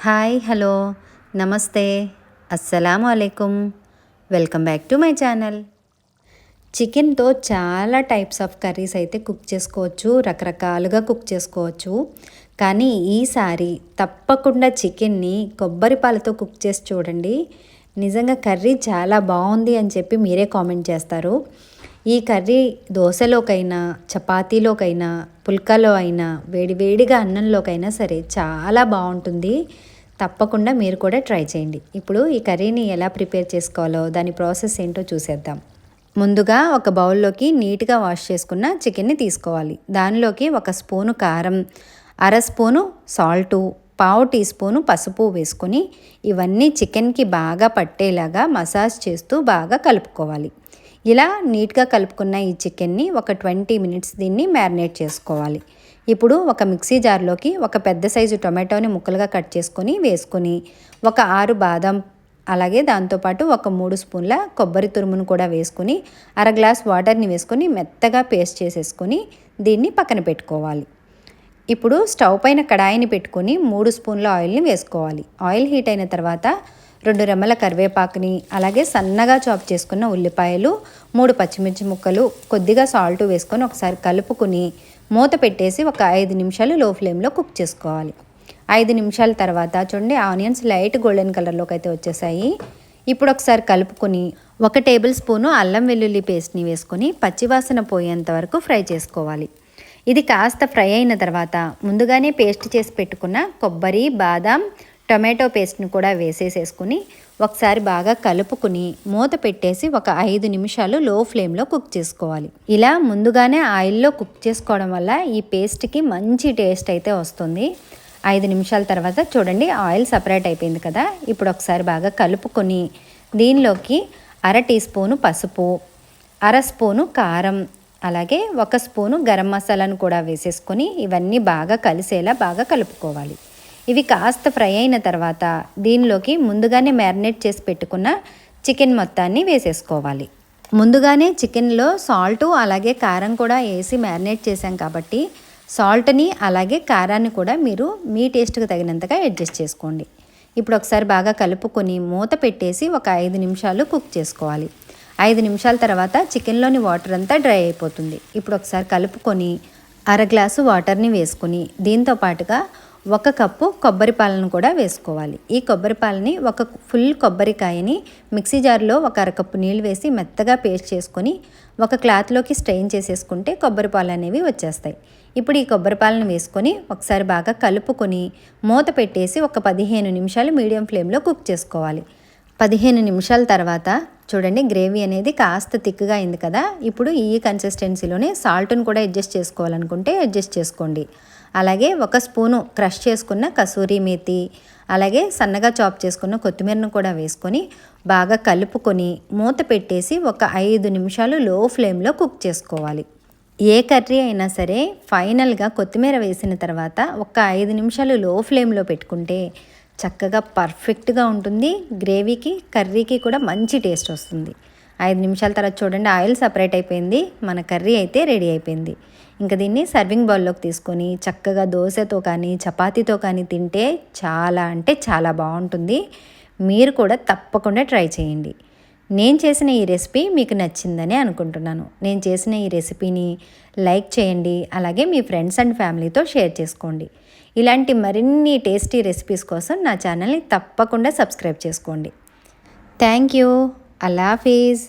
Hi hello నమస్తే అస్సలాము అలైకుం. Welcome back to my channel. చికెన్తో చాలా టైప్స్ ఆఫ్ కర్రీస్ అయితే కుక్ చేసుకోవచ్చు, రకరకాలుగా కుక్ చేసుకోవచ్చు. కానీ ఈసారి తప్పకుండా చికెన్ని కొబ్బరి పాలతో కుక్ చేసి చూడండి. నిజంగా కర్రీ చాలా బాగుంది అని చెప్పి మీరే కామెంట్ చేస్తారు. ఈ కర్రీ దోశలోకైనా, చపాతీలోకైనా, పుల్కాలో అయినా, వేడివేడిగా అన్నంలోకైనా సరే చాలా బాగుంటుంది. తప్పకుండా మీరు కూడా ట్రై చేయండి. ఇప్పుడు ఈ కర్రీని ఎలా ప్రిపేర్ చేసుకోవాలో దాని ప్రాసెస్ ఏంటో చూసేద్దాం. ముందుగా ఒక బౌల్లోకి నీట్గా వాష్ చేసుకున్న చికెన్ని తీసుకోవాలి. దానిలోకి 1 స్పూను కారం, అర స్పూను సాల్టు, పావు టీ స్పూను పసుపు వేసుకొని ఇవన్నీ చికెన్కి బాగా పట్టేలాగా మసాజ్ చేస్తూ బాగా కలుపుకోవాలి. ఇలా నీట్గా కలుపుకున్న ఈ చికెన్ని ఒక 20 మినిట్స్ దీన్ని మ్యారినేట్ చేసుకోవాలి. ఇప్పుడు ఒక మిక్సీ జార్లోకి ఒక పెద్ద సైజు టొమాటోని ముక్కలుగా కట్ చేసుకొని వేసుకొని, ఒక 6 బాదం, అలాగే దాంతోపాటు ఒక 3 స్పూన్ల కొబ్బరి తురుమును కూడా వేసుకొని, అర గ్లాస్ వాటర్ని వేసుకొని మెత్తగా పేస్ట్ చేసేసుకొని దీన్ని పక్కన పెట్టుకోవాలి. ఇప్పుడు స్టవ్ పైన కడాయిని పెట్టుకొని 3 స్పూన్ల ఆయిల్ని వేసుకోవాలి. ఆయిల్ హీట్ అయిన తర్వాత 2 రెమ్మల కరివేపాకుని, అలాగే సన్నగా చాప్ చేసుకున్న ఉల్లిపాయలు, 3 పచ్చిమిర్చి ముక్కలు, కొద్దిగా సాల్ట్ వేసుకొని ఒకసారి కలుపుకుని మూత పెట్టేసి ఒక 5 నిమిషాలు లో ఫ్లేమ్లో కుక్ చేసుకోవాలి. 5 నిమిషాల తర్వాత చూడండి, ఆనియన్స్ లైట్ గోల్డెన్ కలర్లోకి అయితే వచ్చేసాయి. ఇప్పుడు ఒకసారి కలుపుకొని 1 టేబుల్ స్పూను అల్లం వెల్లుల్లి పేస్ట్ని వేసుకొని పచ్చివాసన పోయేంత వరకు ఫ్రై చేసుకోవాలి. ఇది కాస్త ఫ్రై అయిన తర్వాత ముందుగానే పేస్ట్ చేసి పెట్టుకున్న కొబ్బరి, బాదం, టొమాటో పేస్ట్ని కూడా వేసేసుకుని ఒకసారి బాగా కలుపుకుని మూత పెట్టేసి ఒక 5 నిమిషాలు లో ఫ్లేమ్లో కుక్ చేసుకోవాలి. ఇలా ముందుగానే ఆయిల్లో కుక్ చేసుకోవడం వల్ల ఈ పేస్ట్కి మంచి టేస్ట్ అయితే వస్తుంది. 5 నిమిషాల తర్వాత చూడండి, ఆయిల్ సపరేట్ అయిపోయింది కదా. ఇప్పుడు ఒకసారి బాగా కలుపుకొని దీనిలోకి అర టీ స్పూను పసుపు, అర స్పూను కారం, అలాగే 1 స్పూను గరం మసాలాను కూడా వేసేసుకొని ఇవన్నీ బాగా కలిసేలా బాగా కలుపుకోవాలి. ఇవి కాస్త ఫ్రై అయిన తర్వాత దీనిలోకి ముందుగానే మ్యారినేట్ చేసి పెట్టుకున్న చికెన్ మొత్తాన్ని వేసేసుకోవాలి. ముందుగానే చికెన్లో సాల్టు అలాగే కారం కూడా వేసి మ్యారినేట్ చేసాం కాబట్టి సాల్ట్ని అలాగే కారాన్ని కూడా మీరు మీ టేస్ట్కి తగినంతగా అడ్జస్ట్ చేసుకోండి. ఇప్పుడు ఒకసారి బాగా కలుపుకొని మూత పెట్టేసి ఒక 5 నిమిషాలు కుక్ చేసుకోవాలి. 5 నిమిషాల తర్వాత చికెన్లోని వాటర్ అంతా డ్రై అయిపోతుంది. ఇప్పుడు ఒకసారి కలుపుకొని అర గ్లాసు వాటర్ని వేసుకొని దీంతో పాటుగా 1 కప్పు కొబ్బరి పాలను కూడా వేసుకోవాలి. ఈ కొబ్బరి పాలని ఒక ఫుల్ కొబ్బరికాయని మిక్సీ జార్లో ఒక అరకప్పు నీళ్ళు వేసి మెత్తగా పేస్ట్ చేసుకొని ఒక క్లాత్లోకి స్ట్రెయిన్ చేసేసుకుంటే కొబ్బరి పాలు అనేవి వచ్చేస్తాయి. ఇప్పుడు ఈ కొబ్బరి పాలను వేసుకొని ఒకసారి బాగా కలుపుకొని మూత పెట్టేసి ఒక 15 నిమిషాలు మీడియం ఫ్లేమ్లో కుక్ చేసుకోవాలి. 15 నిమిషాల తర్వాత చూడండి, గ్రేవీ అనేది కాస్త థిక్గా అయింది కదా. ఇప్పుడు ఈ కన్సిస్టెన్సీలోనే సాల్ట్ను కూడా అడ్జస్ట్ చేసుకోవాలనుకుంటే అడ్జస్ట్ చేసుకోండి. అలాగే 1 స్పూను క్రష్ చేసుకున్న కసూరి మేతి, అలాగే సన్నగా చాప్ చేసుకున్న కొత్తిమీరను కూడా వేసుకొని బాగా కలుపుకొని మూత పెట్టేసి ఒక 5 నిమిషాలు లో ఫ్లేమ్లో కుక్ చేసుకోవాలి. ఏ కర్రీ అయినా సరే ఫైనల్గా కొత్తిమీర వేసిన తర్వాత ఒక 5 నిమిషాలు లో ఫ్లేమ్లో పెట్టుకుంటే చక్కగా పర్ఫెక్ట్గా ఉంటుంది. గ్రేవీకి, కర్రీకి కూడా మంచి టేస్ట్ వస్తుంది. 5 నిమిషాల తర్వాత చూడండి, ఆయిల్ సపరేట్ అయిపోయింది. మన కర్రీ అయితే రెడీ అయిపోయింది. ఇంకా దీన్ని సర్వింగ్ బౌల్లోకి తీసుకొని చక్కగా దోశతో కానీ చపాతీతో కానీ తింటే చాలా అంటే చాలా బాగుంటుంది. మీరు కూడా తప్పకుండా ట్రై చేయండి. నేను చేసిన ఈ రెసిపీ మీకు నచ్చిందని అనుకుంటున్నాను. నేను చేసిన ఈ రెసిపీని లైక్ చేయండి, అలాగే మీ ఫ్రెండ్స్ అండ్ ఫ్యామిలీతో షేర్ చేసుకోండి. ఇలాంటి మరిన్ని టేస్టీ రెసిపీస్ కోసం నా ఛానల్ని తప్పకుండా సబ్స్క్రైబ్ చేసుకోండి. Thank you. అల్లా హాఫీజ్.